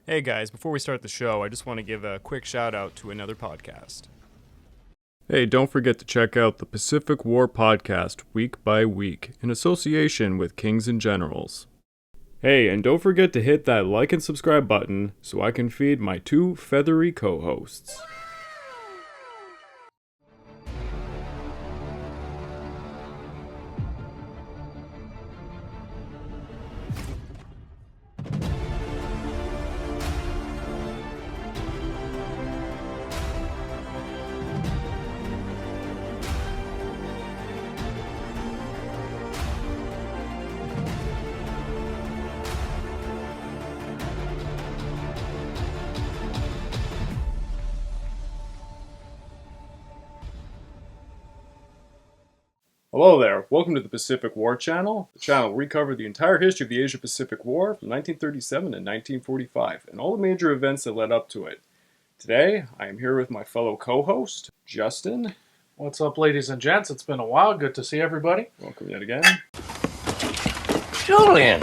Hey guys, before we start the show, I just want to give a quick shout out to another podcast. Hey, don't forget to check out the Pacific War podcast week by week in association with Kings and Generals. Hey, and don't forget to hit that like and subscribe button so I can feed my two feathery co-hosts. Hello there, welcome to the Pacific War Channel, the channel where we cover the entire history of the Asia-Pacific War from 1937 to 1945, and all the major events that led up to it. Today, I am here with my fellow co-host, Justin. What's up, ladies and gents? It's been a while. Good to see everybody. Welcome yet again. Julian!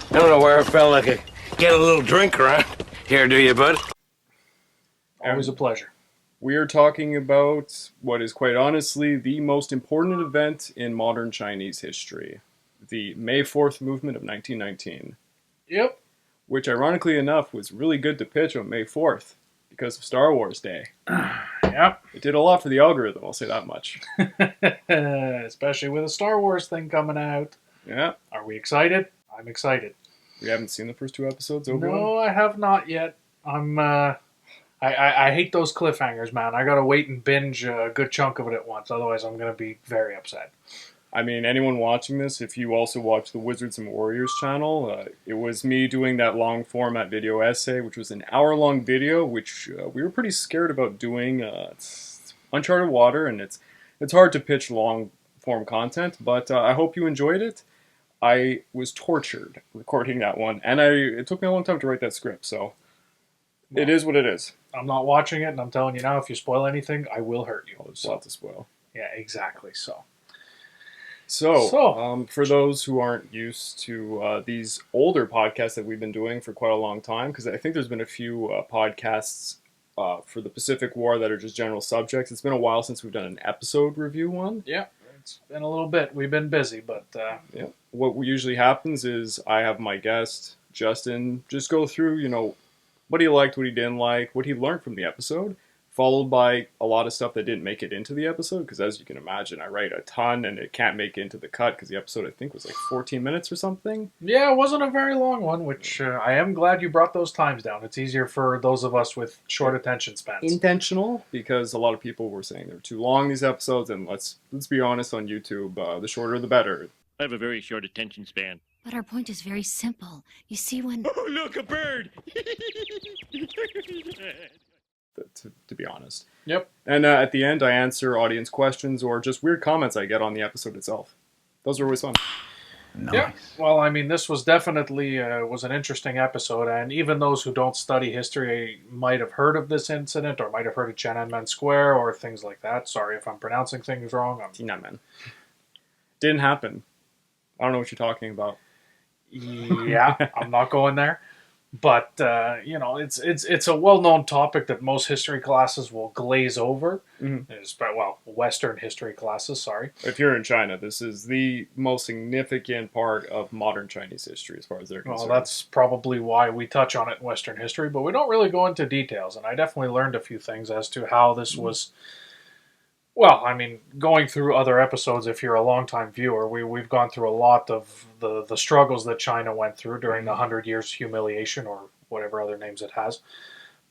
I don't know where I felt like I could get a little drink around here, do you, bud? Always a pleasure. We are talking about what is quite honestly the most important event in modern Chinese history, the May 4th movement of 1919. Yep. Which, ironically enough, was really good to pitch on May 4th because of Star Wars Day. Yep. It did a lot for the algorithm, I'll say that much. Especially with a Star Wars thing coming out. Yeah. Are we excited? I'm excited. We haven't seen the first two episodes, No, I have not yet. I hate those cliffhangers, man. I gotta wait and binge a good chunk of it at once, otherwise I'm gonna be very upset. I mean, anyone watching this, if you also watch the Wizards and Warriors channel, it was me doing that long format video essay, which was an hour-long video, which we were pretty scared about doing. It's uncharted water, and it's hard to pitch long-form content, but I hope you enjoyed it. I was tortured recording that one, and it took me a long time to write that script, so it is what it is. I'm not watching it, and I'm telling you now, if you spoil anything, I will hurt you. Oh, there's a lot to spoil. Yeah, exactly, So, for those who aren't used to these older podcasts that we've been doing for quite a long time, because I think there's been a few podcasts for the Pacific War that are just general subjects. It's been a while since we've done an episode review one. yeah, it's been a little bit. We've been busy, but... Yeah. What usually happens is I have my guest, Justin, just go through, what he liked, what he didn't like, what he learned from the episode, followed by a lot of stuff that didn't make it into the episode, because as you can imagine, I write a ton, and it can't make it into the cut, because the episode, I think, was like 14 minutes or something. Yeah, it wasn't a very long one, which I am glad you brought those times down. It's easier for those of us with short attention spans. Intentional, because a lot of people were saying they're too long, these episodes, and let's be honest, on YouTube, the shorter the better. I have a very short attention span. But our point is very simple. You see, when... Oh, look, a bird! To be honest. Yep. And at the end, I answer audience questions or just weird comments I get on the episode itself. Those are always fun. Nice. Yeah. Well, I mean, this was definitely was an interesting episode, and even those who don't study history might have heard of this incident, or might have heard of Tiananmen Square, or things like that. Sorry if I'm pronouncing things wrong. Tiananmen. Didn't happen. I don't know what you're talking about. Yeah, I'm not going there. But, it's a well-known topic that most history classes will glaze over. Mm-hmm. Well, Western history classes, sorry. If you're in China, this is the most significant part of modern Chinese history as far as they're concerned. Well, that's probably why we touch on it in Western history, but we don't really go into details. And I definitely learned a few things as to how this was... Well, I mean, going through other episodes, if you're a longtime viewer, we've gone through a lot of the struggles that China went through during the 100 Years Humiliation, or whatever other names it has.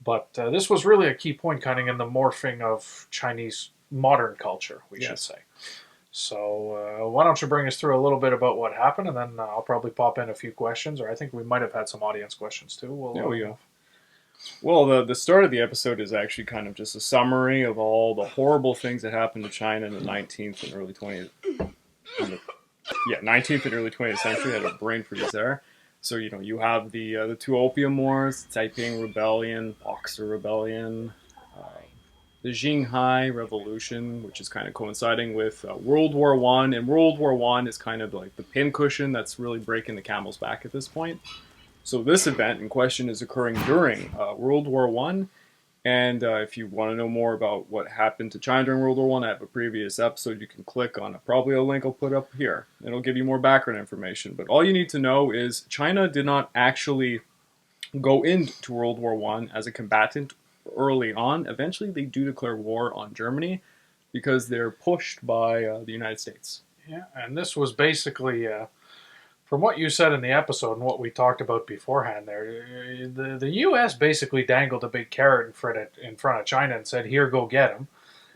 But this was really a key point kind of in the morphing of Chinese modern culture, we should say. So why don't you bring us through a little bit about what happened, and then I'll probably pop in a few questions, or I think we might have had some audience questions too. We have. Well, the start of the episode is actually kind of just a summary of all the horrible things that happened to China in the 19th and early 20th. 19th and early 20th century. I had a brain freeze there. So, you have the two Opium Wars, Taiping Rebellion, Boxer Rebellion, the Xinhai Revolution, which is kind of coinciding with World War One, and World War One is kind of like the pincushion that's really breaking the camel's back at this point. So this event in question is occurring during World War One, and if you want to know more about what happened to China during World War One, I have a previous episode you can click on. Probably a link I'll put up here. It'll give you more background information. But all you need to know is China did not actually go into World War One as a combatant early on. Eventually, they do declare war on Germany because they're pushed by the United States. Yeah, and this was basically, from what you said in the episode and what we talked about beforehand there, the U.S. basically dangled a big carrot in front of China and said, here, go get him.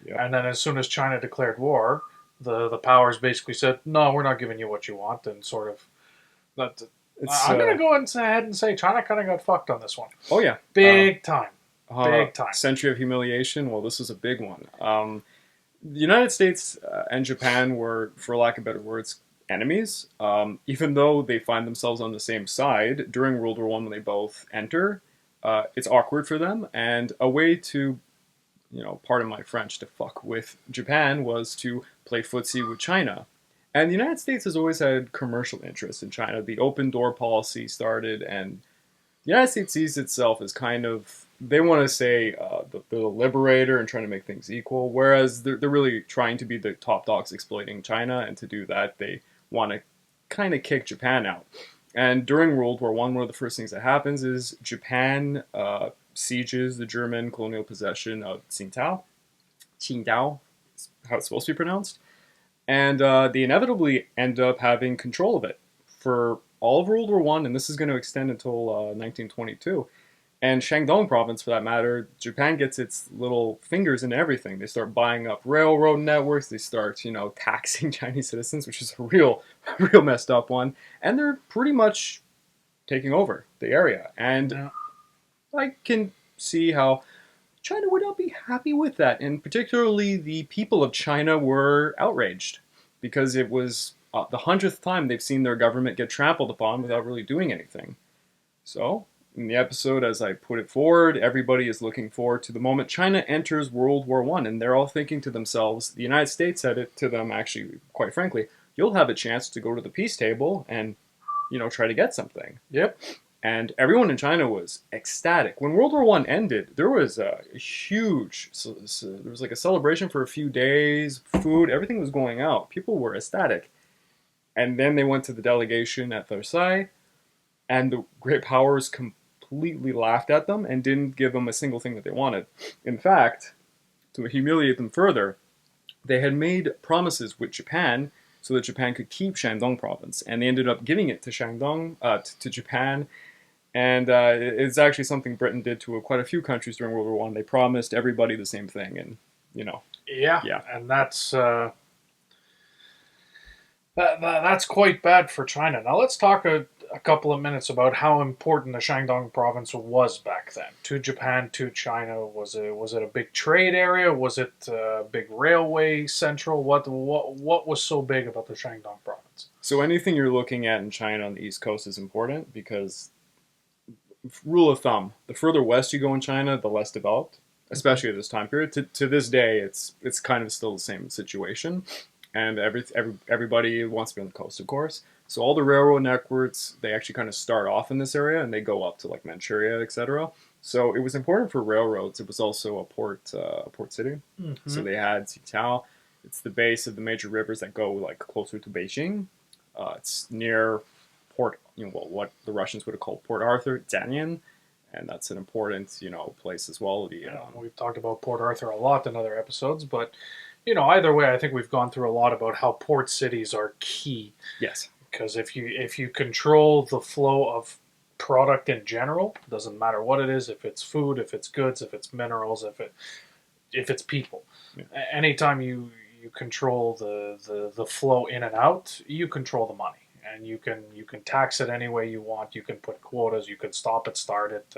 Yep. And then as soon as China declared war, the powers basically said, no, we're not giving you what you want, and sort of... I'm going to go ahead and say China kind of got fucked on this one. Oh, yeah. Big time. Big time. Century of humiliation. Well, this was a big one. The United States and Japan were, for lack of better words, enemies. Even though they find themselves on the same side during World War One when they both enter, it's awkward for them. And a way to, pardon my French, to fuck with Japan was to play footsie with China. And the United States has always had commercial interests in China. The open door policy started, and the United States sees itself as kind of, they want to say the liberator and trying to make things equal, whereas they're really trying to be the top dogs exploiting China, and to do that, they want to kind of kick Japan out. And during World War One of the first things that happens is Japan sieges the German colonial possession of Qingdao, is how it's supposed to be pronounced. And they inevitably end up having control of it for all of World War One, and this is going to extend until 1922. And Shandong province, for that matter, Japan gets its little fingers in everything. They start buying up railroad networks. They start, taxing Chinese citizens, which is a real messed up one. And they're pretty much taking over the area. And I can see how China would not be happy with that. And particularly the people of China were outraged because it was the 100th time they've seen their government get trampled upon without really doing anything. So, in the episode, as I put it forward, everybody is looking forward to the moment China enters World War I, and they're all thinking to themselves, the United States said it to them, actually, quite frankly, you'll have a chance to go to the peace table and, try to get something. Yep. And everyone in China was ecstatic. When World War I ended, there was a huge, there was like a celebration for a few days, food, everything was going out. People were ecstatic. And then they went to the delegation at Versailles, and the great powers completely laughed at them and didn't give them a single thing that they wanted. In fact, to humiliate them further, they had made promises with Japan so that Japan could keep Shandong province, and they ended up giving it to Shandong, to Japan. And it's actually something Britain did to quite a few countries during World War I. They promised everybody the same thing, and Yeah. And that's that's quite bad for China. Now let's talk a couple of minutes about how important the Shandong province was back then to Japan, to China. Was it a big trade area? Was it a big railway central? What was so big about the Shandong province? So anything you're looking at in China on the East Coast is important because, rule of thumb, the further west you go in China, the less developed, especially at this time period. To this day, it's kind of still the same situation, and everybody wants to be on the coast, of course. So all the railroad networks, they actually kind of start off in this area, and they go up to like Manchuria, etc. So it was important for railroads. It was also a port city. Mm-hmm. So they had Xitao. It's the base of the major rivers that go like closer to Beijing. It's near Port, what the Russians would have called Port Arthur, Danian, and that's an important, place as well. We've talked about Port Arthur a lot in other episodes, but either way, I think we've gone through a lot about how port cities are key. Yes, because if you control the flow of product in general, doesn't matter what it is, if it's food, if it's goods, if it's minerals, if it's people, anytime you control the flow in and out, you control the money. And you can tax it any way you want. You can put quotas. You can stop it, start it.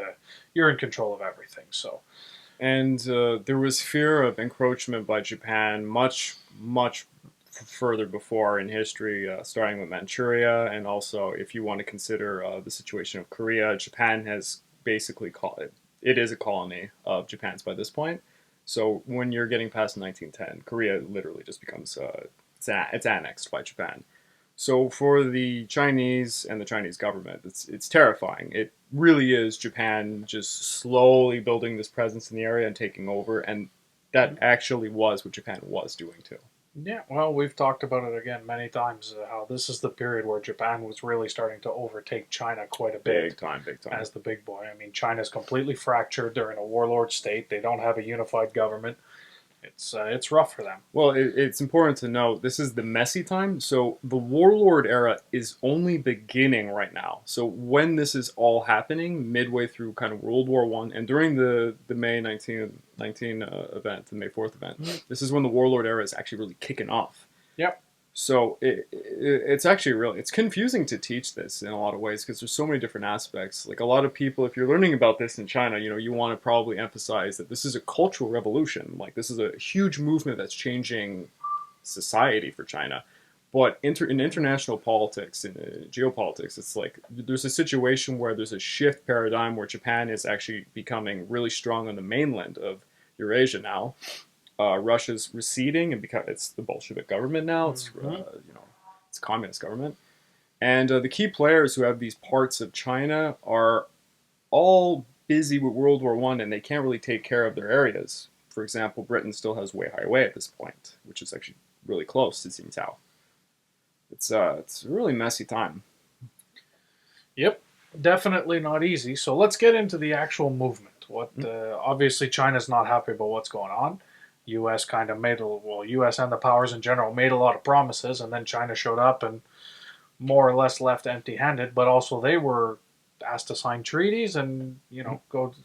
You're in control of everything. So, and there was fear of encroachment by Japan much further before in history, starting with Manchuria, and also if you want to consider the situation of Korea, Japan has basically it is a colony of Japan's by this point. So when you're getting past 1910, Korea literally just becomes it's annexed by Japan. So for the Chinese and the Chinese government, it's terrifying. It really is Japan just slowly building this presence in the area and taking over, and that actually was what Japan was doing too. Yeah, well, we've talked about it again many times, how this is the period where Japan was really starting to overtake China quite a bit Big time, big time. as the big boy. I mean, China's completely fractured. They're in a warlord state. They don't have a unified government. It's rough for them. Well, it's important to note this is the messy time. So the warlord era is only beginning right now. So when this is all happening, midway through kind of World War One, and during the May 1919 event, the May 4th event, this is when the warlord era is actually really kicking off. Yep. So it's actually really it's confusing to teach this in a lot of ways because there's so many different aspects. Like a lot of people, if you're learning about this in China, you want to probably emphasize that this is a cultural revolution. Like this is a huge movement that's changing society for China. But in international politics, in geopolitics, it's like there's a situation where there's a shift paradigm where Japan is actually becoming really strong on the mainland of Eurasia now. Russia's receding, and because it's the Bolshevik government now, it's it's communist government, and the key players who have these parts of China are all busy with World War One, and they can't really take care of their areas. For example, Britain still has Weihai at this point, which is actually really close to Tsingtao. It's a really messy time. Yep, definitely not easy. So let's get into the actual movement. Obviously China's not happy about what's going on. U.S. kind of U.S. and the powers in general made a lot of promises, and then China showed up and more or less left empty-handed. But also they were asked to sign treaties and go.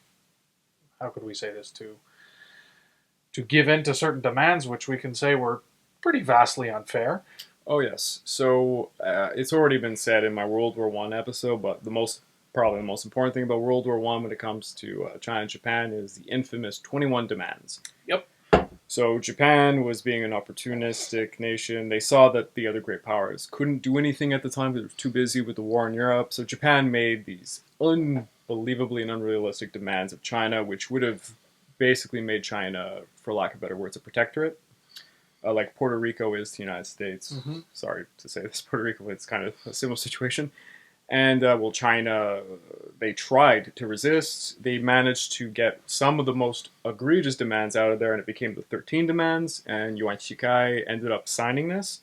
How could we say this to give in to certain demands, which we can say were pretty vastly unfair. Oh yes. So it's already been said in my World War One episode, but probably the most important thing about World War One when it comes to China and Japan is the infamous 21 demands. Yep. So Japan was being an opportunistic nation. They saw that the other great powers couldn't do anything at the time because they were too busy with the war in Europe. So Japan made these unbelievably and unrealistic demands of China, which would have basically made China, for lack of better words, a protectorate. Like Puerto Rico is to the United States. Mm-hmm. Sorry to say this, Puerto Rico, it's kind of a similar situation. And, China, they tried to resist. They managed to get some of the most egregious demands out of there, and it became the 13 demands, and Yuan Shikai ended up signing this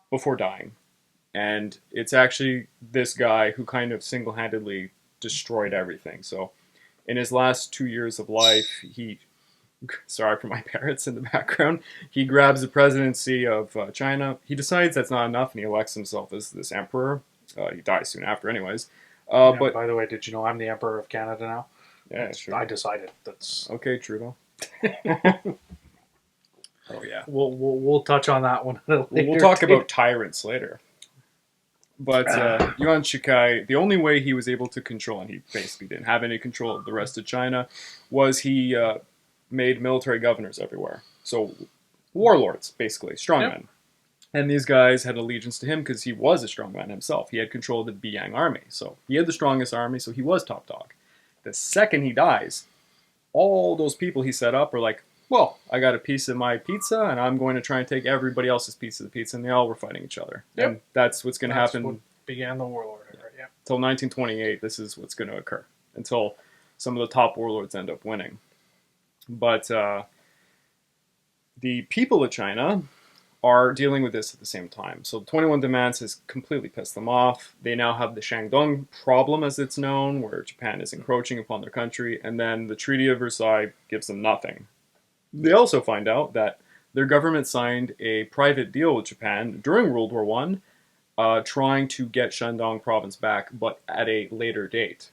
before dying. And it's actually this guy who kind of single-handedly destroyed everything. So in his last 2 years of life, sorry for my parrots in the background, he grabs the presidency of China. He decides that's not enough, and he elects himself as this emperor. He dies soon after, anyways. But by the way, did you know I'm the Emperor of Canada now? Yeah, sure. I decided that's okay. Trudeau. Oh yeah. We'll touch on that one. We'll talk about tyrants later. But Yuan Shikai, the only way he was able to control, and he basically didn't have any control of the rest of China, was he made military governors everywhere. So warlords, basically, strongmen. Yep. And these guys had allegiance to him because he was a strongman himself. He had control of the Biang army. So he had the strongest army, so he was top dog. The second he dies, all those people he set up are like, well, I got a piece of my pizza, and I'm going to try and take everybody else's piece of the pizza, and they all were fighting each other. Yep. And that's what's going to happen. What began the warlord era, yeah. Until 1928, this is what's going to occur. Until some of the top warlords end up winning. But the people of China are dealing with this at the same time. So the 21 demands has completely pissed them off. They now have the Shandong problem, as it's known, where Japan is encroaching upon their country, and then the Treaty of Versailles gives them nothing. They also find out that their government signed a private deal with Japan during World War I, trying to get Shandong province back, but at a later date.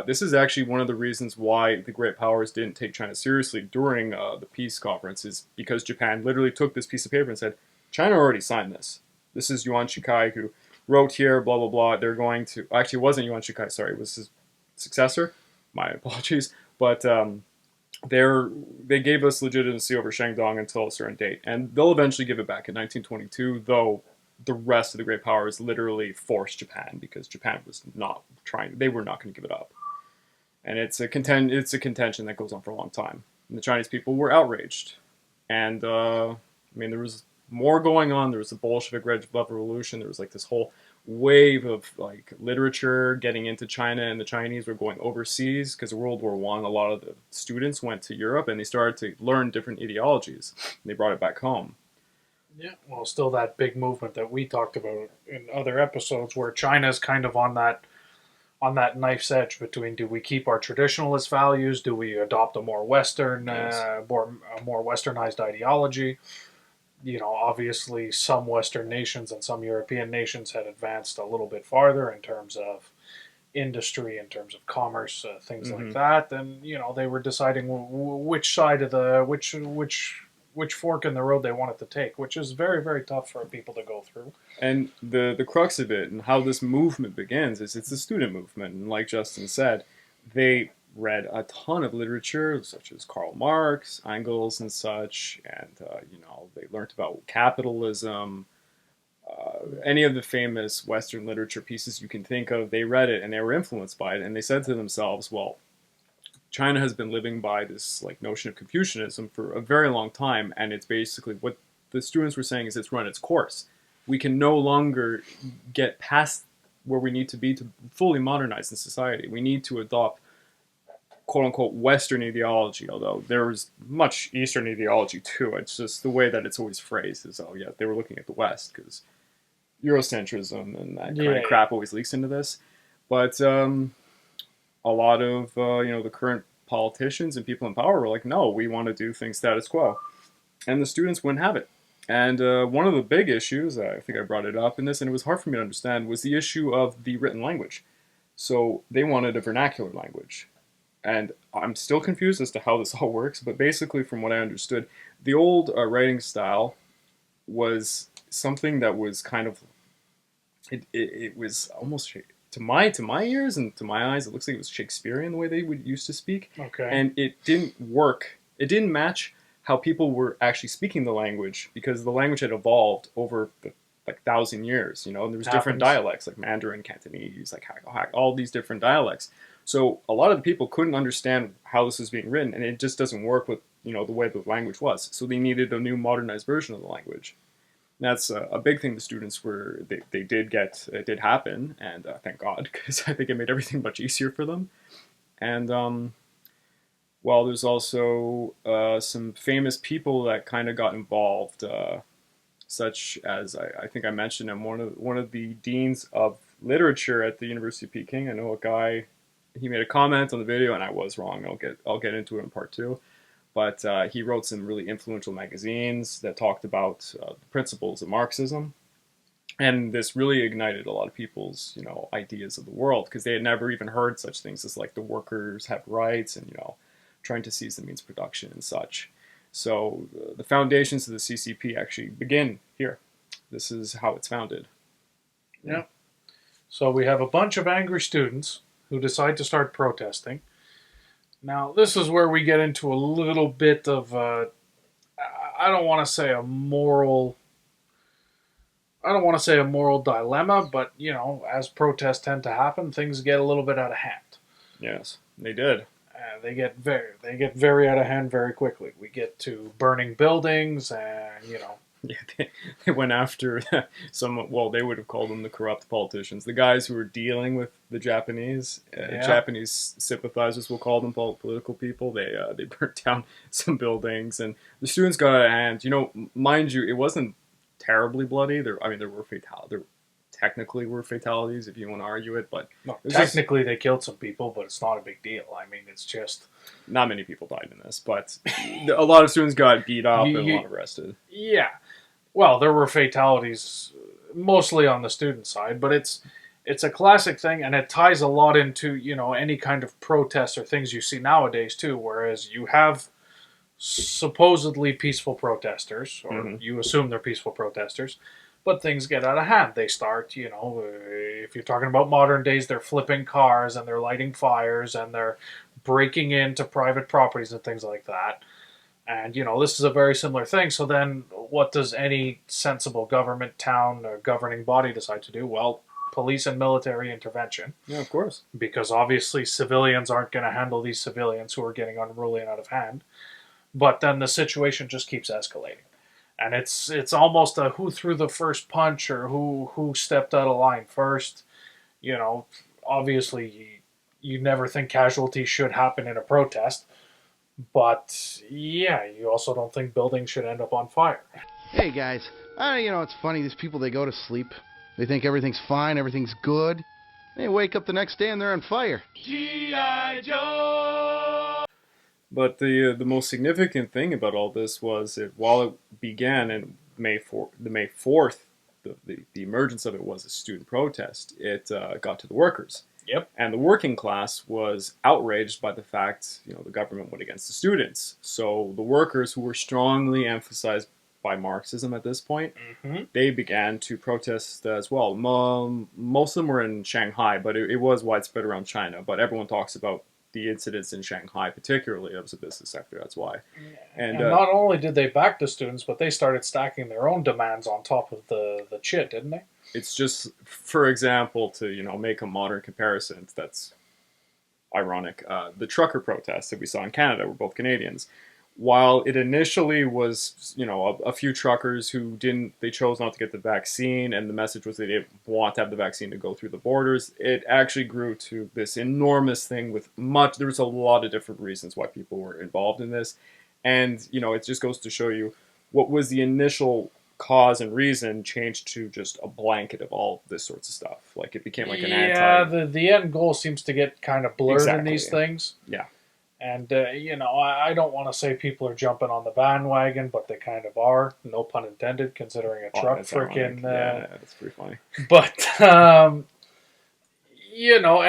This is actually one of the reasons why the great powers didn't take China seriously during the peace conference, is because Japan literally took this piece of paper and said, China already signed this. This is Yuan Shikai who wrote here, blah, blah, blah. They're going to... Actually, it wasn't Yuan Shikai, sorry. It was his successor. My apologies. But they gave us legitimacy over Shandong until a certain date. And they'll eventually give it back in 1922, though the rest of the great powers literally forced Japan because Japan was not trying. They were not going to give it up, and it's a contention that goes on for a long time. And the Chinese people were outraged. And, I mean, there was more going on. There was the Bolshevik Red Revolution. There was like this whole wave of like literature getting into China, and the Chinese were going overseas because of World War One. A lot of the students went to Europe and they started to learn different ideologies. They brought it back home. Yeah, well, still that big movement that we talked about in other episodes, where China's kind of on that knife's edge between, do we keep our traditionalist values, do we adopt a more Western, Yes. a more Westernized ideology? Obviously, some Western nations and some European nations had advanced a little bit farther in terms of industry, in terms of commerce, things like that. And they were deciding which side of the which fork in the road they wanted to take, which is very, very tough for people to go through. And the crux of it and how this movement begins is it's a student movement. And like Justin said, they read a ton of literature, such as Karl Marx, Engels, and such. And, they learned about capitalism, any of the famous Western literature pieces you can think of. They read it and they were influenced by it. And they said to themselves, well, China has been living by this like notion of Confucianism for a very long time, and it's basically what the students were saying is it's run its course. We can no longer get past where we need to be to fully modernize the society. We need to adopt quote unquote Western ideology, although there was much Eastern ideology too. It's just the way that it's always phrased is, oh yeah, they were looking at the West because Eurocentrism and that kind of crap always leaks into this. But a lot of the current politicians and people in power were like, no, we want to do things status quo, and the students wouldn't have it. And one of the big issues, I think I brought it up in this, and it was hard for me to understand, was the issue of the written language. So they wanted a vernacular language, and I'm still confused as to how this all works. But basically, from what I understood, the old writing style was something that was kind of it was almost to my ears and to my eyes, it looks like it was Shakespearean the way they would used to speak. Okay. And it didn't work. It didn't match how people were actually speaking the language because the language had evolved over the 1,000 years. And there was different dialects like Mandarin, Cantonese, like all these different dialects. So a lot of the people couldn't understand how this was being written, and it just doesn't work with the way the language was. So they needed a new modernized version of the language. That's a big thing the students they did get. It did happen, and thank God, because I think it made everything much easier for them. And well, there's also some famous people that kind of got involved, such as I think I mentioned him, one of the deans of literature at the University of Peking. I know a guy. He made a comment on the video, and I was wrong. I'll get into it in part two. But he wrote some really influential magazines that talked about the principles of Marxism. And this really ignited a lot of people's, ideas of the world, because they had never even heard such things as like the workers have rights and, trying to seize the means of production and such. So the foundations of the CCP actually begin here. This is how it's founded. Yeah. So we have a bunch of angry students who decide to start protesting. Now, this is where we get into a little bit of, I don't want to say a moral dilemma, but, as protests tend to happen, things get a little bit out of hand. Yes, they did. They get very out of hand very quickly. We get to burning buildings and, Yeah, they went after they would have called them the corrupt politicians. The guys who were dealing with the Japanese, Japanese sympathizers, we'll call them political people. They burnt down some buildings, and the students got out of hand. Mind you, it wasn't terribly bloody. There technically were fatalities if you want to argue it, but no, technically they killed some people, but it's not a big deal. I mean, it's just not many people died in this, but a lot of students got beat up and a lot arrested. Yeah. Well, there were fatalities mostly on the student side, but it's a classic thing, and it ties a lot into, any kind of protests or things you see nowadays too, whereas you have supposedly peaceful protesters, or you assume they're peaceful protesters, but things get out of hand. They start, if you're talking about modern days, they're flipping cars and they're lighting fires and they're breaking into private properties and things like that. And, this is a very similar thing. So then what does any sensible government, town, or governing body decide to do? Well, police and military intervention. Yeah, of course. Because obviously civilians aren't going to handle these civilians who are getting unruly and out of hand. but then the situation just keeps escalating. And it's almost a who threw the first punch or who stepped out of line first. You know, obviously you never think casualties should happen in a protest, but yeah, you also don't think buildings should end up on fire. Hey guys, it's funny, these people, they go to sleep, they think everything's fine, everything's good, they wake up the next day and they're on fire. But the most significant thing about all this was that while it began in the May 4th, the emergence of it was a student protest. It got to the workers. Yep. And the working class was outraged by the fact, the government went against the students. So the workers, who were strongly emphasized by Marxism at this point, they began to protest as well. Most of them were in Shanghai, but it was widespread around China. But everyone talks about the incidents in Shanghai, particularly. It was a business sector, that's why. And not only did they back the students, but they started stacking their own demands on top of the chit, didn't they? It's just, for example, to make a modern comparison that's ironic. The trucker protests that we saw in Canada were both Canadians. While it initially was, a few truckers who they chose not to get the vaccine, and the message was they didn't want to have the vaccine to go through the borders, it actually grew to this enormous thing there was a lot of different reasons why people were involved in this. And, it just goes to show you what was the initial cause and reason changed to just a blanket of all this sorts of stuff. Like, it became like an anti... Yeah, the end goal seems to get kind of blurred in these things. Yeah. And, I don't want to say people are jumping on the bandwagon, but they kind of are. No pun intended, considering a truck freaking... yeah, that's pretty funny. But, and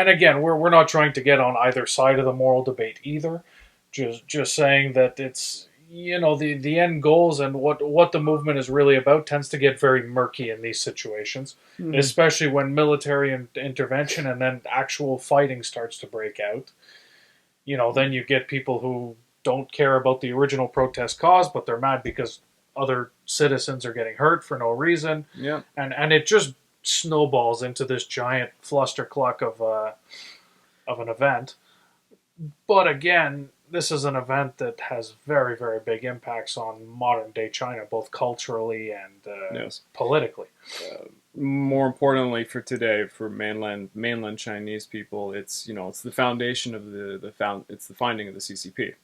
again, we're not trying to get on either side of the moral debate either. Just saying that it's, the end goals and what the movement is really about tends to get very murky in these situations, especially when military intervention and then actual fighting starts to break out. Then you get people who don't care about the original protest cause, but they're mad because other citizens are getting hurt for no reason. Yeah. And it just snowballs into this giant flustercluck of an event. But again, this is an event that has very, very big impacts on modern day China, both culturally and politically. More importantly for today, for mainland Chinese people, it's it's the foundation of it's the finding of the CCP.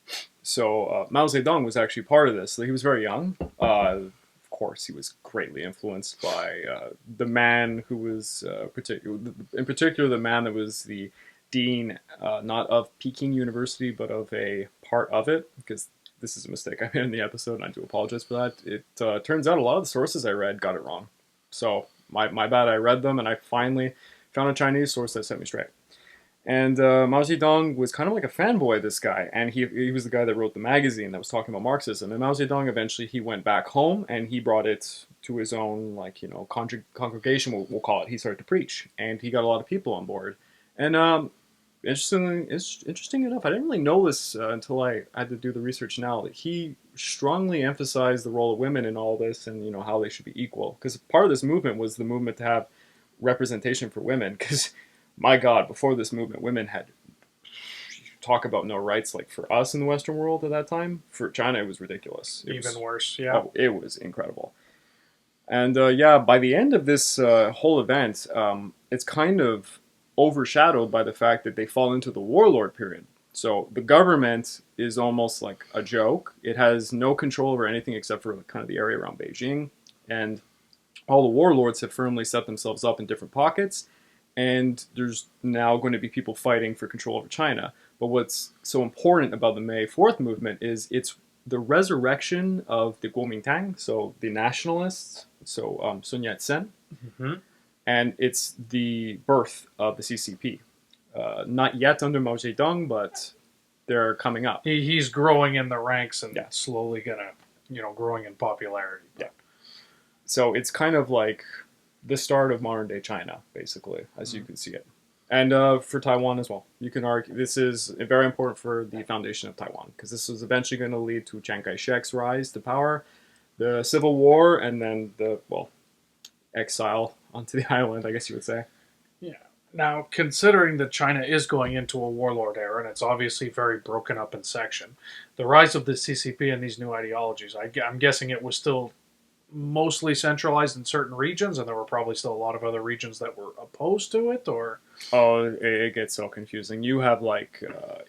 So Mao Zedong was actually part of this. He was very young. Of course, he was greatly influenced by the man who was in particular the man that was the dean, not of Peking University, but of a part of it, because this is a mistake I made in the episode, and I do apologize for that. It turns out a lot of the sources I read got it wrong. So, my bad, I read them, and I finally found a Chinese source that set me straight. And Mao Zedong was kind of like a fanboy of this guy, and he was the guy that wrote the magazine that was talking about Marxism. And Mao Zedong, eventually, he went back home, and he brought it to his own, congregation, we'll call it. He started to preach, and he got a lot of people on board. And interesting enough, I didn't really know this until I had to do the research now. He strongly emphasized the role of women in all this, and how they should be equal. Because part of this movement was the movement to have representation for women. Because, my God, before this movement, women had talk about no rights. Like for us in the Western world at that time, for China it was ridiculous. Even worse, yeah. Oh, it was incredible. And by the end of this whole event, it's kind of overshadowed by the fact that they fall into the warlord period. So the government is almost like a joke. It has no control over anything except for kind of the area around Beijing. And all the warlords have firmly set themselves up in different pockets. And there's now going to be people fighting for control over China. But what's so important about the May 4th movement is it's the resurrection of the Kuomintang, so the nationalists, so Sun Yat-sen. Mm-hmm. And it's the birth of the CCP. Not yet under Mao Zedong, but they're coming up. He's growing in the ranks and slowly gonna, growing in popularity. Yeah. So it's kind of like the start of modern day China, basically, as you can see it. And for Taiwan as well. You can argue this is very important for the foundation of Taiwan, because this was eventually going to lead to Chiang Kai-shek's rise to power, the Civil War, and then the, exile onto the island, I guess you would say. Yeah. Now, considering that China is going into a warlord era, and it's obviously very broken up in section, the rise of the CCP and these new ideologies, I'm guessing it was still mostly centralized in certain regions, and there were probably still a lot of other regions that were opposed to it, or... Oh, it gets so confusing. You have like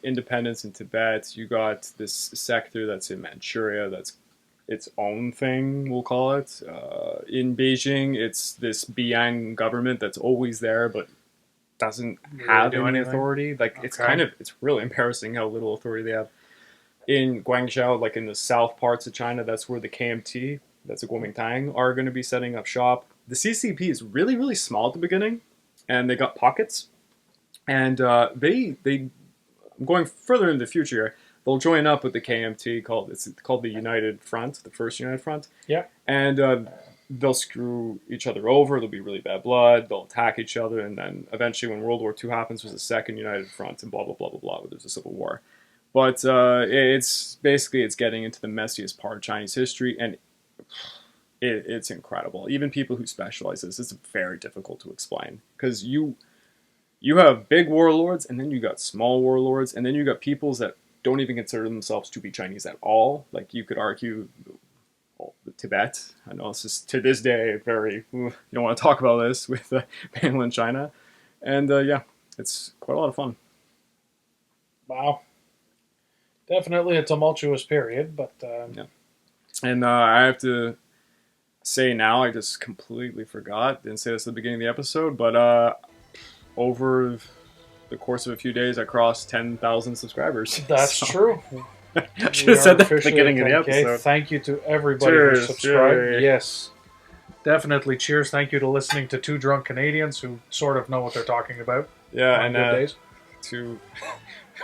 independence in Tibet. You got this sector that's in Manchuria. That's its own thing, we'll call it. In Beijing, it's this Bian government that's always there, but doesn't Really have do any anything? authority. Like Okay. it's really embarrassing how little authority they have. In Guangzhou, like in the south parts of China, that's where the KMT, that's the Kuomintang, are going to be setting up shop. The CCP is really, really small at the beginning, and they got pockets. And they going further in the future, they'll join up with the KMT it's called the United Front, the First United Front, Yeah. and they'll screw each other over. There'll be really bad blood. They'll attack each other, and then eventually, when World War II happens, there's a second United Front, and blah blah blah blah blah. There's a civil war. But it's basically it's getting into the messiest part of Chinese history, and it's incredible. Even people who specialize in this, it's very difficult to explain because you have big warlords, and then you got small warlords, and then you got peoples that don't even consider themselves to be Chinese at all. Like you could argue, well, the Tibet. I know this is to this day very. You don't want to talk about this with mainland China, and yeah, it's quite a lot of fun. Wow. Definitely a tumultuous period, but Yeah. And I have to say now, I just completely forgot. Didn't say this at the beginning of the episode, but over the course of a few days, I crossed 10,000 subscribers. that's So, true. I should We have are said that at the officially beginning of the at 10K. episode. Thank you to everybody who Cheers, subscribed. yay. Yes, definitely. Cheers. Thank you to listening to two drunk Canadians who sort of know what they're talking about Yeah, on and good days. to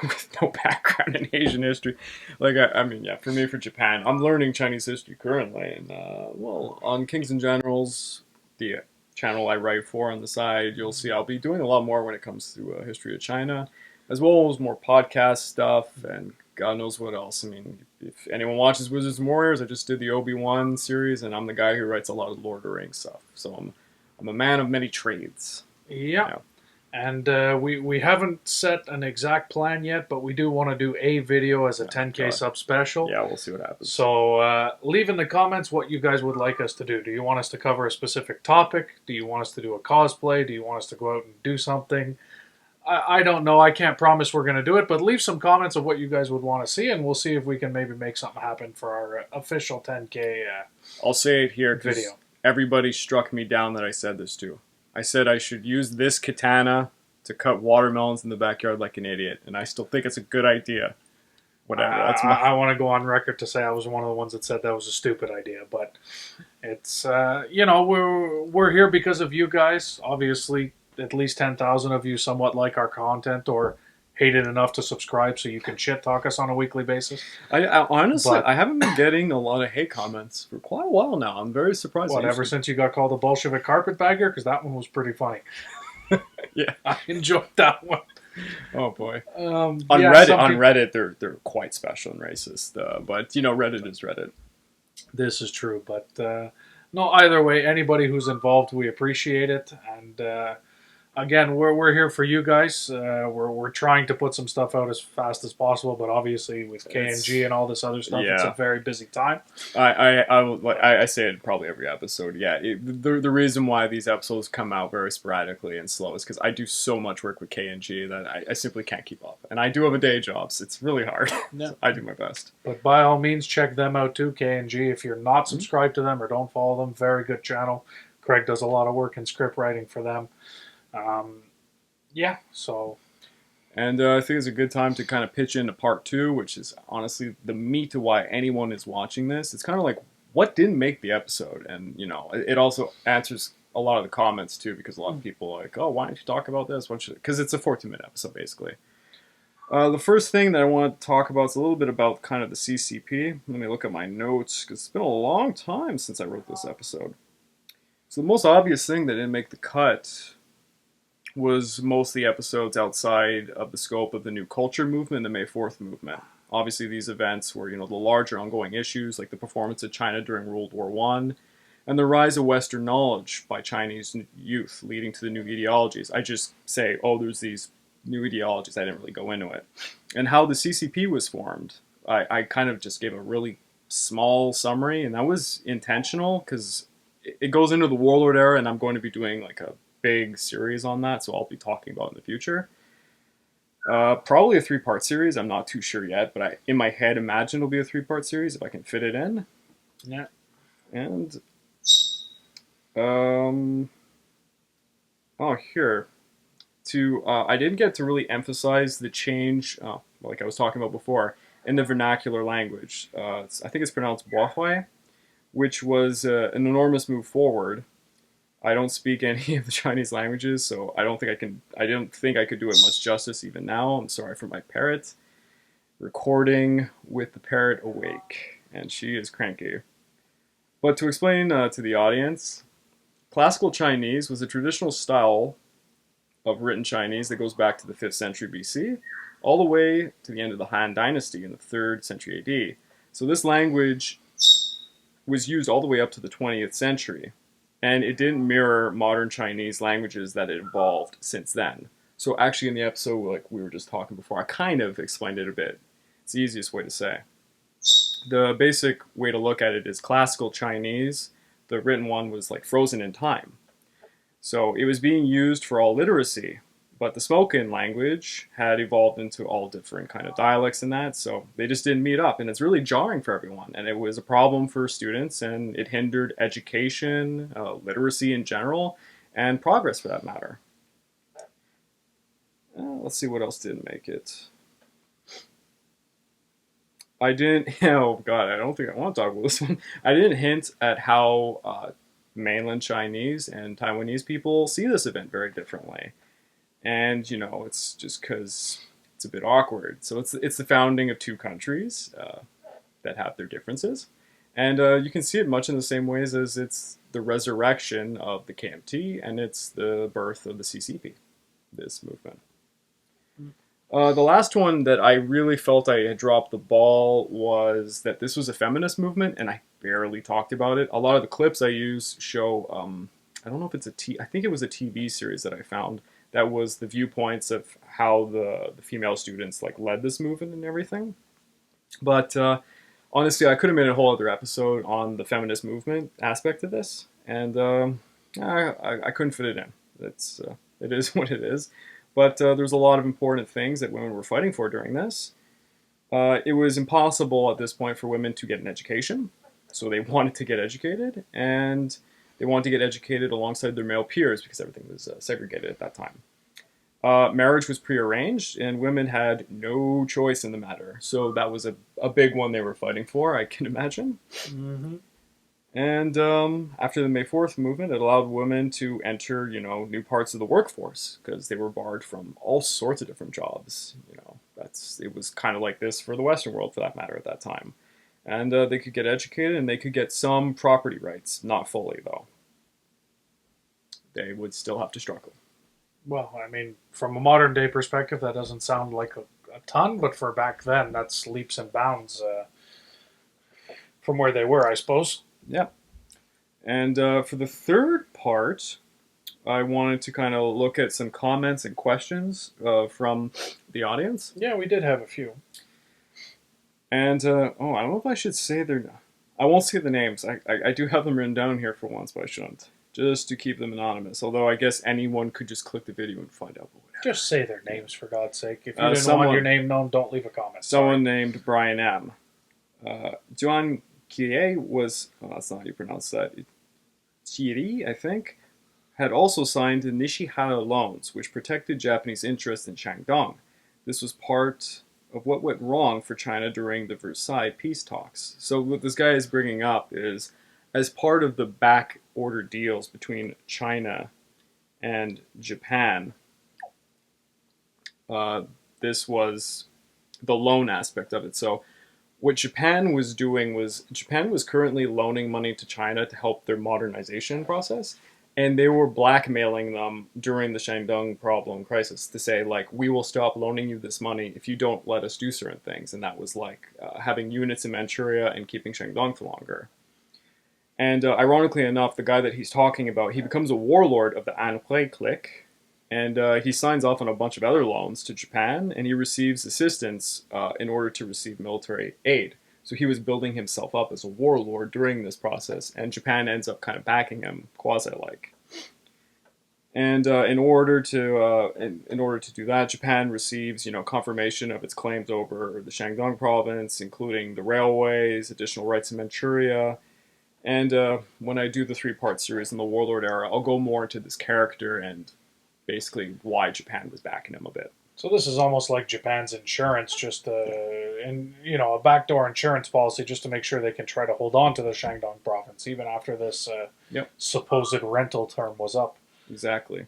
with no background in Asian history, like I mean, yeah, for me for Japan, I'm learning Chinese history currently, and well, on Kings and Generals, the channel I write for on the side, you'll see I'll be doing a lot more when it comes to history of China, as well as more podcast stuff and God knows what else. I mean, if anyone watches Wizards and Warriors, I just did the Obi-Wan series, and I'm the guy who writes a lot of Lord of the Rings stuff, so I'm a man of many trades. Yeah. Yeah. And we haven't set an exact plan yet, but we do want to do a video as a 10K God. sub special. Yeah, we'll see what happens. So leave in the comments what you guys would like us to do. Do you want us to cover a specific topic? Do you want us to do a cosplay? Do you want us to go out and do something? I don't know. I can't promise we're going to do it, but leave some comments of what you guys would want to see, and we'll see if we can maybe make something happen for our official 10K I'll say it here because video. everybody struck me down that I said this too. I said I should use this katana to cut watermelons in the backyard like an idiot, and I still think it's a good idea. Whatever. That's my. I want to go on record to say I was one of the ones that said that was a stupid idea, but it's we're here because of you guys. Obviously, at least 10,000 of you somewhat like our content or hate it enough to subscribe so you can shit talk us on a weekly basis. I honestly, But- I haven't been getting a lot of hate comments for quite a while now. I'm very surprised. What, ever since you got called a Bolshevik carpetbagger? Because that one was pretty funny. Yeah. I enjoyed that one. Oh boy. On On Reddit, they're quite special and racist. But you know, Reddit is Reddit. This is true, but no. Either way, anybody who's involved, we appreciate it. And again, we're here for you guys. We're trying to put some stuff out as fast as possible, but obviously with KNG and all this other stuff, it's Yeah. a very busy time. I say it probably every episode. Yeah, the reason why these episodes come out very sporadically and slow is because I do so much work with KNG that I simply can't keep up, and I do have a day job, so it's really hard. Yeah. I do my best. But by all means, check them out too, KNG. If you're not subscribed to them or don't follow them, very good channel. Craig does a lot of work in script writing for them. Yeah, so And I think it's a good time to kind of pitch into part 2, which is honestly the meat to why anyone is watching this. It's kind of like, what didn't make the episode? And, you know, it also answers a lot of the comments, too, because a lot of people are like, oh, why don't you talk about this? Because it's a 14-minute episode, basically. The first thing that I want to talk about is a little bit about kind of the CCP. Let me look at my notes, because it's been a long time since I wrote this episode. So the most obvious thing that didn't make the cut was mostly episodes outside of the scope of the New Culture movement and the May 4th movement. Obviously, these events were, you know, the larger ongoing issues, like the performance of China during World War I, and the rise of Western knowledge by Chinese youth, leading to the new ideologies. I just say, oh, there's these new ideologies. I didn't really go into it. And how the CCP was formed. I kind of just gave a really small summary, and that was intentional because it goes into the warlord era, and I'm going to be doing like a big series on that, so I'll be talking about it in the future. Probably a 3-part series. I'm not too sure yet, but I, in my head, imagine it'll be a 3-part series if I can fit it in. Yeah. And oh, here. I didn't get to really emphasize the change, like I was talking about before, in the vernacular language. I think it's pronounced Bohui, which was an enormous move forward. I don't speak any of the Chinese languages, so I don't think I could do it much justice even now. I'm sorry for my parrot. Recording with the parrot awake, and she is cranky. But to explain to the audience, classical Chinese was a traditional style of written Chinese that goes back to the 5th century BC, all the way to the end of the Han Dynasty in the 3rd century AD. So this language was used all the way up to the 20th century, and it didn't mirror modern Chinese languages that had evolved since then. So actually in the episode, like we were just talking before, I kind of explained it a bit. It's the easiest way to say. The basic way to look at it is classical Chinese. The written one was like frozen in time. So it was being used for all literacy, but the spoken language had evolved into all different kind of dialects and that, so they just didn't meet up, and it's really jarring for everyone, and it was a problem for students, and it hindered education, literacy in general, and progress for that matter. Let's see what else didn't make it. I didn't, oh god, I don't think I want to talk about this one. I didn't hint at how mainland Chinese and Taiwanese people see this event very differently. And, you know, it's just because it's a bit awkward. So it's the founding of 2 countries that have their differences. And you can see it much in the same ways as it's the resurrection of the KMT and it's the birth of the CCP, this movement. The last one that I really felt I had dropped the ball was that this was a feminist movement, and I barely talked about it. A lot of the clips I use show, I don't know if it's I think it was a TV series that I found that was the viewpoints of how the female students like led this movement and everything. But honestly, I could have made a whole other episode on the feminist movement aspect of this, and I couldn't fit it in. It is what it is. But there's a lot of important things that women were fighting for during this. It was impossible at this point for women to get an education, so they wanted to get educated, and they wanted to get educated alongside their male peers because everything was segregated at that time. Marriage was prearranged, and women had no choice in the matter, so that was a big one they were fighting for, I can imagine. Mm-hmm. And after the May 4th movement, it allowed women to enter, you know, new parts of the workforce because they were barred from all sorts of different jobs. You know, it was kind of like this for the Western world, for that matter, at that time. And they could get educated, and they could get some property rights, not fully though. They would still have to struggle. Well, I mean, from a modern day perspective, that doesn't sound like a ton, but for back then, that's leaps and bounds from where they were, I suppose. Yeah. And for the 3rd part, I wanted to kind of look at some comments and questions from the audience. Yeah, we did have a few. And, I don't know if I should say I won't say the names. I do have them written down here for once, but I shouldn't. Just to keep them anonymous. Although I guess anyone could just click the video and find out. Just say their names, for God's sake. If you didn't want your name known, don't leave a comment. Someone named Brian M. John Kie was, that's not how you pronounce that, Chiri, I think, had also signed the Nishihara loans, which protected Japanese interests in Shandong. This was part of what went wrong for China during the Versailles peace talks. So what this guy is bringing up is, as part of the back order deals between China and Japan, this was the loan aspect of it. So what Japan was doing was, Japan was currently loaning money to China to help their modernization process, and they were blackmailing them during the Shandong problem crisis to say, like, we will stop loaning you this money if you don't let us do certain things, and that was like having units in Manchuria and keeping Shandong for longer. And ironically enough, the guy that he's talking about, he becomes a warlord of the Anhui clique, and he signs off on a bunch of other loans to Japan, and he receives assistance in order to receive military aid. So he was building himself up as a warlord during this process, and Japan ends up kind of backing him quasi-like. And in order to do that, Japan receives confirmation of its claims over the Shandong province, including the railways, additional rights in Manchuria. And when I do the three-part series in the Warlord era, I'll go more into this character and basically why Japan was backing him a bit. So this is almost like Japan's insurance, just a backdoor insurance policy, just to make sure they can try to hold on to the Shandong province even after this supposed rental term was up. Exactly.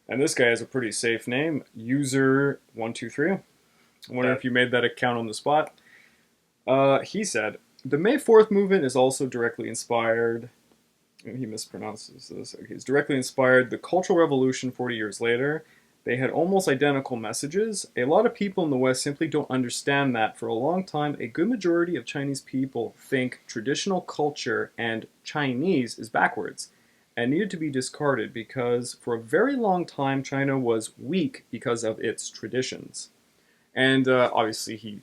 And this guy has a pretty safe name, User123. I wonder if you made that account on the spot. He said, the May 4th movement is also directly inspired, and he mispronounces this, okay, it's directly inspired the Cultural Revolution 40 years later. They had almost identical messages. A lot of people in the West simply don't understand that for a long time, a good majority of Chinese people think traditional culture and Chinese is backwards and needed to be discarded because for a very long time China was weak because of its traditions. And obviously,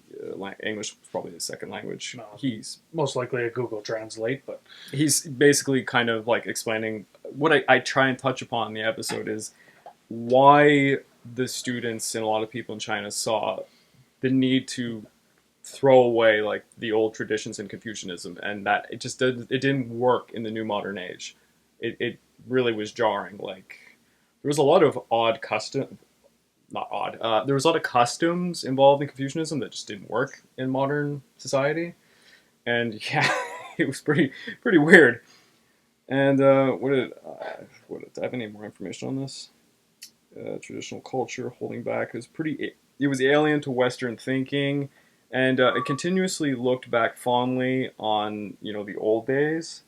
English was probably his second language. No, he's most likely a Google Translate, but he's basically kind of like explaining what I try and touch upon in the episode is why the students and a lot of people in China saw the need to throw away like the old traditions and Confucianism, and that it didn't work in the new modern age. It really was jarring. Like there was a lot of odd custom. Not odd. There was a lot of customs involved in Confucianism that just didn't work in modern society, and yeah, it was pretty weird. And do I have any more information on this? Traditional culture holding back is it was alien to Western thinking, and it continuously looked back fondly on the old days.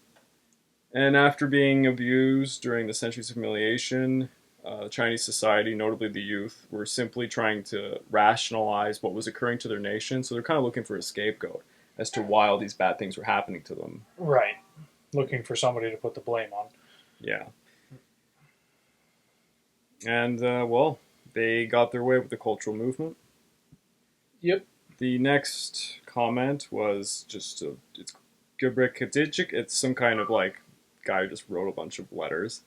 And after being abused during the centuries of humiliation, Chinese society, notably the youth, were simply trying to rationalize what was occurring to their nation. So they're kind of looking for a scapegoat as to why all these bad things were happening to them. Right. Looking for somebody to put the blame on. Yeah. And, well, they got their way with the cultural movement. Yep. The next comment was just, it's Gubrik. It's some kind of, like, guy who just wrote a bunch of letters.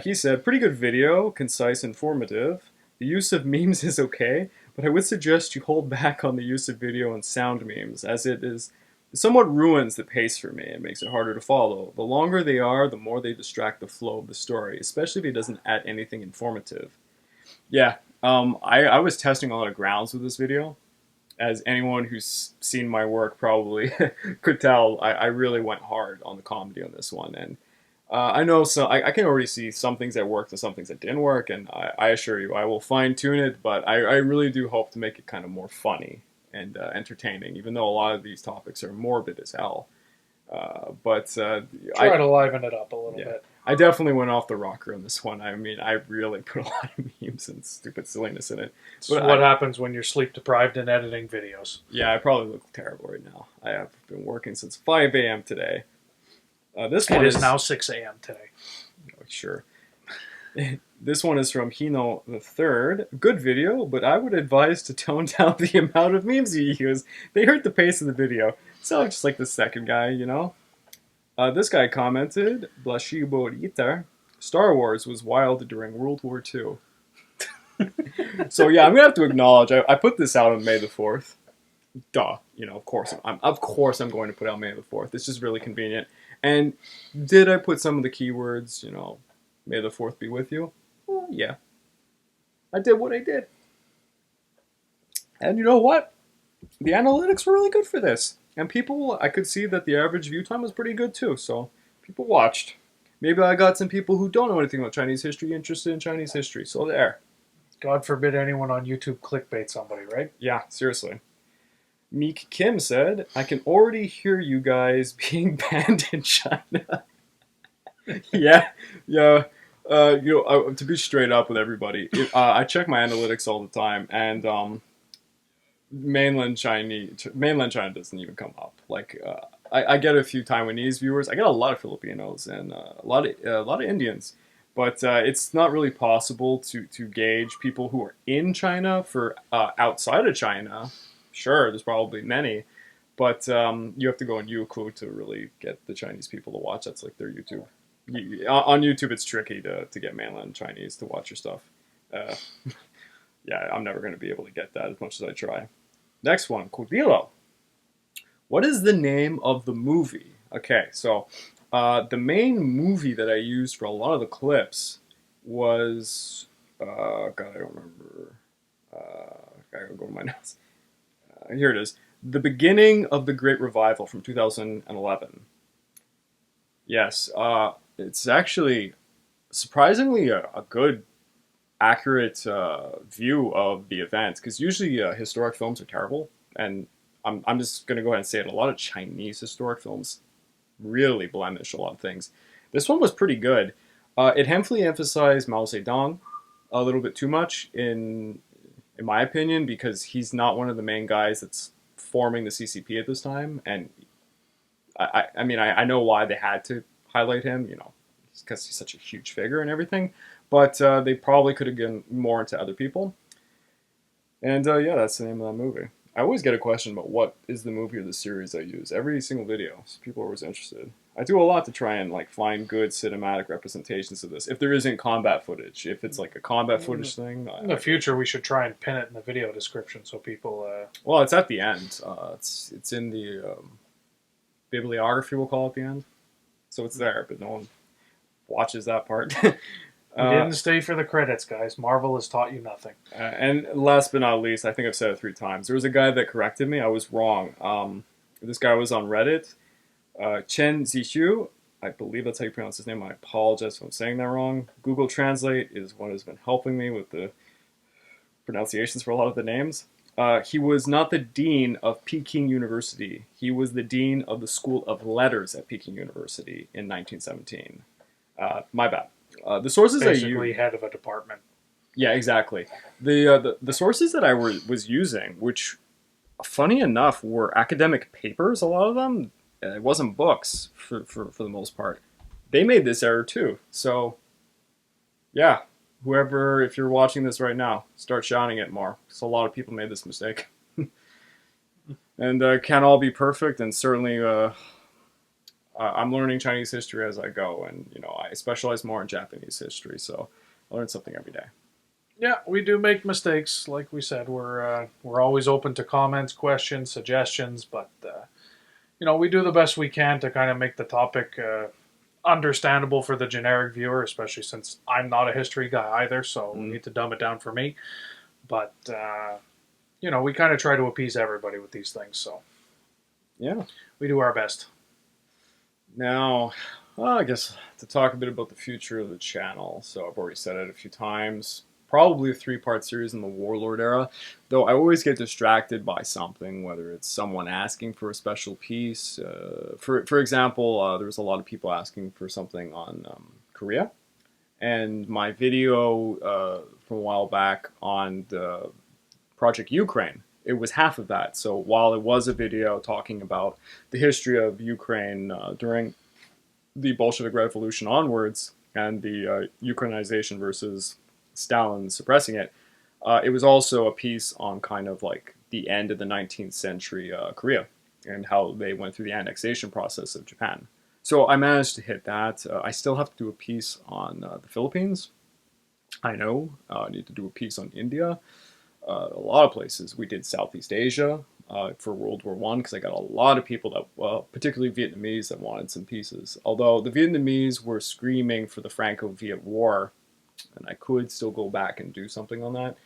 He said, pretty good video, concise, informative. The use of memes is okay, but I would suggest you hold back on the use of video and sound memes, as it somewhat ruins the pace for me and makes it harder to follow. The longer they are, the more they distract the flow of the story, especially if it doesn't add anything informative. Yeah, I was testing a lot of grounds with this video. As anyone who's seen my work probably could tell, I really went hard on the comedy on this one, and I know I can already see some things that worked and some things that didn't work, and I assure you I will fine-tune it, but I really do hope to make it kind of more funny and entertaining, even though a lot of these topics are morbid as hell. Try to liven it up a little bit. I definitely went off the rocker on this one. I mean, I really put a lot of memes and stupid silliness in it. It's what happens when you're sleep-deprived and editing videos. Yeah, I probably look terrible right now. I have been working since 5 a.m. today. This one is now 6 a.m. today. Oh, sure. This one is from Hino the Third. Good video, but I would advise to tone down the amount of memes you use. They hurt the pace of the video. So just like the second guy, This guy commented, Blashibo Star Wars was wild during World War II. So yeah, I'm gonna have to acknowledge I put this out on May the 4th. Duh, of course I'm going to put out May the 4th. It's just really convenient. And did I put some of the keywords, May the 4th be with you? Well, yeah. I did what I did. And you know what? The analytics were really good for this. And I could see that the average view time was pretty good too. So people watched. Maybe I got some people who don't know anything about Chinese history interested in Chinese history. So there. God forbid anyone on YouTube clickbait somebody, right? Yeah, seriously. Meek Kim said, I can already hear you guys being banned in China. Yeah. To be straight up with everybody, I check my analytics all the time, and mainland China doesn't even come up. Like, I get a few Taiwanese viewers. I get a lot of Filipinos and a lot of Indians, but it's not really possible to gauge people who are in China for outside of China. Sure, there's probably many, but you have to go on Youku to really get the Chinese people to watch. That's like their YouTube. On YouTube, it's tricky to get mainland Chinese to watch your stuff. Uh, yeah, I'm never going to be able to get that as much as I try. Next one, Codillo. What is the name of the movie? Okay, so the main movie that I used for a lot of the clips was God, I don't remember. I gotta go to my notes. Here it is. The Beginning of the Great Revival from 2011. Yes, it's actually surprisingly a good, accurate view of the event because usually historic films are terrible, and I'm just gonna go ahead and say it. A lot of Chinese historic films really blemish a lot of things. This one was pretty good. It heavily emphasized Mao Zedong a little bit too much, in my opinion, because he's not one of the main guys that's forming the CCP at this time, and I mean I know why they had to highlight him, because he's such a huge figure and everything, but they probably could have gone more into other people. And yeah, that's the name of that movie. I always get a question about what is the movie or the series I use every single video. So people are always interested. I do a lot to try and like find good cinematic representations of this. If there isn't combat footage, if it's like a combat footage thing, In the future, we should try and pin it in the video description so people. Well, it's at the end. It's in the bibliography, we'll call it, the end. So it's there, but no one watches that part. We didn't stay for the credits, guys. Marvel has taught you nothing. And last but not least, I think I've said it 3 times. There was a guy that corrected me. I was wrong. This guy was on Reddit. Chen Zixu, I believe that's how you pronounce his name. I apologize if I'm saying that wrong. Google Translate is what has been helping me with the pronunciations for a lot of the names. He was not the dean of Peking University. He was the dean of the School of Letters at Peking University in 1917. My bad. The sources Basically, head of a department. Yeah, exactly. The sources that I was using, which, funny enough, were academic papers. A lot of them, it wasn't books for the most part. They made this error too. So, yeah, whoever, if you're watching this right now, start shouting it more. Because a lot of people made this mistake, and can't all be perfect. And certainly, I'm learning Chinese history as I go, and I specialize more in Japanese history, so I learn something every day. Yeah, we do make mistakes. Like we said, we're always open to comments, questions, suggestions, but we do the best we can to kind of make the topic understandable for the generic viewer, especially since I'm not a history guy either, so we need to dumb it down for me. But we kind of try to appease everybody with these things, so yeah, we do our best. Now, I guess to talk a bit about the future of the channel. So I've already said it a few times. Probably a 3-part series in the Warlord era, though I always get distracted by something, whether it's someone asking for a special piece. For example, there was a lot of people asking for something on Korea, and my video from a while back on the Project Ukraine, it was half of that. So while it was a video talking about the history of Ukraine during the Bolshevik Revolution onwards and the Ukrainization versus Stalin suppressing it, it was also a piece on kind of like the end of the 19th century Korea and how they went through the annexation process of Japan. So I managed to hit that. I still have to do a piece on the Philippines. I know. I need to do a piece on India. A lot of places. We did Southeast Asia for World War I because I got a lot of people that, particularly Vietnamese, that wanted some pieces. Although the Vietnamese were screaming for the Franco-Viet War, and I could still go back and do something on that.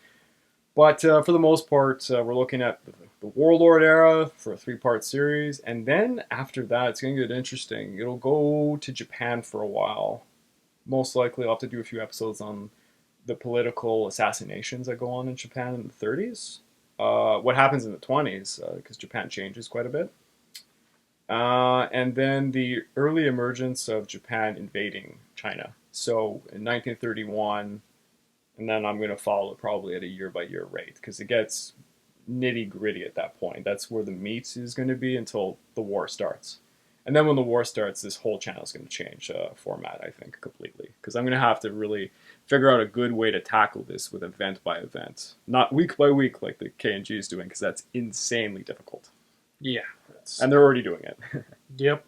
But for the most part, we're looking at the Warlord era for a 3-part series, and then after that, it's going to get interesting. It'll go to Japan for a while. Most likely, I'll have to do a few episodes on the political assassinations that go on in Japan in the 30s. What happens in the 20s, because Japan changes quite a bit. And then the early emergence of Japan invading China. So in 1931, and then I'm going to follow it probably at a year-by-year rate, because it gets nitty-gritty at that point. That's where the meat is going to be until the war starts. And then when the war starts, this whole channel is going to change format, I think, completely. Because I'm going to have to really figure out a good way to tackle this with event by event. Not week by week like the KNG is doing, because that's insanely difficult. Yeah. And they're already doing it. Yep.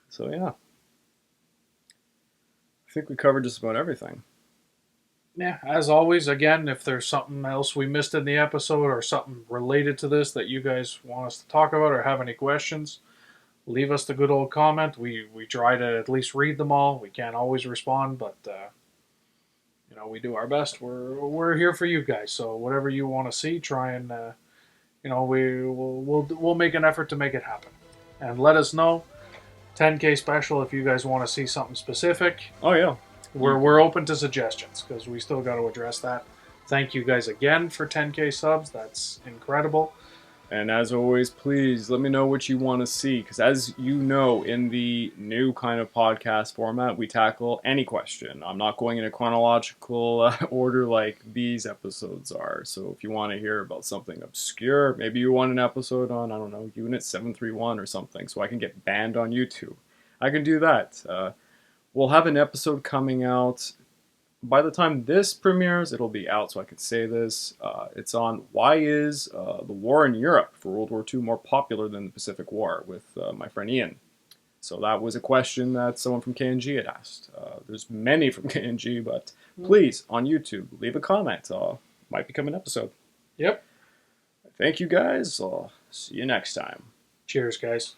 So, yeah. I think we covered just about everything. Yeah, as always, again, if there's something else we missed in the episode or something related to this that you guys want us to talk about or have any questions, leave us the good old comment. We try to at least read them all. We can't always respond, but we do our best. We're here for you guys. So whatever you want to see, try and we'll make an effort to make it happen. And let us know 10K special if you guys want to see something specific. Oh, yeah. We're open to suggestions because we still got to address that. Thank you guys again for 10K subs. That's incredible. And as always, please let me know what you want to see. Because as you know, in the new kind of podcast format, we tackle any question. I'm not going in a chronological order like these episodes are. So if you want to hear about something obscure, maybe you want an episode on, I don't know, Unit 731 or something, so I can get banned on YouTube. I can do that. We'll have an episode coming out. By the time this premieres, it'll be out, so I can say this. It's on why is the war in Europe for World War II more popular than the Pacific War with my friend Ian. So that was a question that someone from KNG had asked. There's many from KNG, but please, on YouTube, leave a comment. Might become an episode. Yep. Thank you, guys. I'll see you next time. Cheers, guys.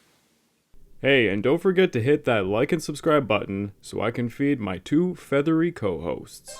Hey, and don't forget to hit that like and subscribe button so I can feed my two feathery co-hosts.